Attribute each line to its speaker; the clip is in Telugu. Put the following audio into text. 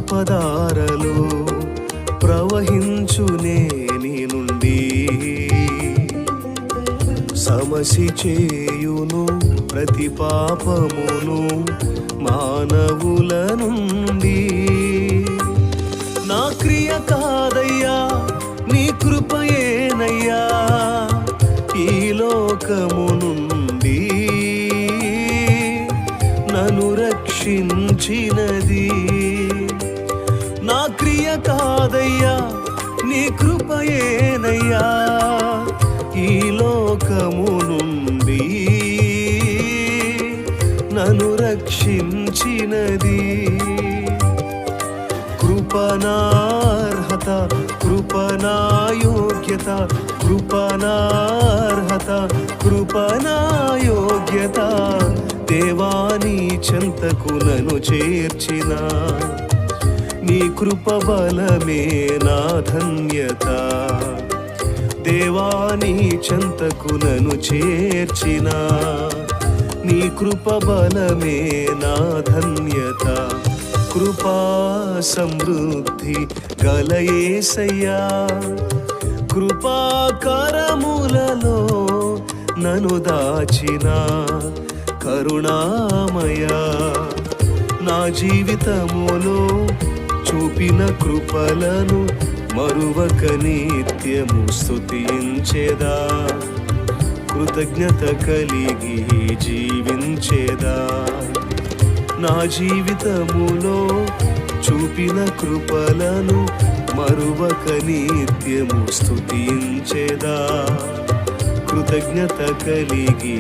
Speaker 1: కృపదారలు ప్రవహించునే నీ నుండి సమసి చేయును ప్రతి పాపమును మానవుల నుండి. నా క్రియ కాదయ్యా నీ కృపయేనయ్యా ఈ లోకము నుండి నన్ను రక్షించినది. నా క్రియ కాదయ్యా నీ కృపయేనయ్యా ఈ లోకము నుండి నన్ను రక్షించినది. కృపణార్హత కృపణాయోగ్యత కృపణార్హత కృపణాయోగ్యత దేవాని చెంతకు నన్ను చేర్చిన నీ కృప బలమే నా ధన్యత. దేవాని చెంతకు నన్ను చేర్చిన నీ కృప బలమే నా ధన్యత. కృపా సమృద్ధి గల యేసయ్యా కృపా కరములలో నన్ను దాచిన కరుణామయ. నా జీవితములో చూపిన కృపలను మరువక నిత్యము స్తుతించేదా, కృతజ్ఞత కలిగి జీవించేదా. నా జీవితములో చూపిన కృపలను మరువక నిత్యము స్తుతించేదా, కృతజ్ఞత కలిగి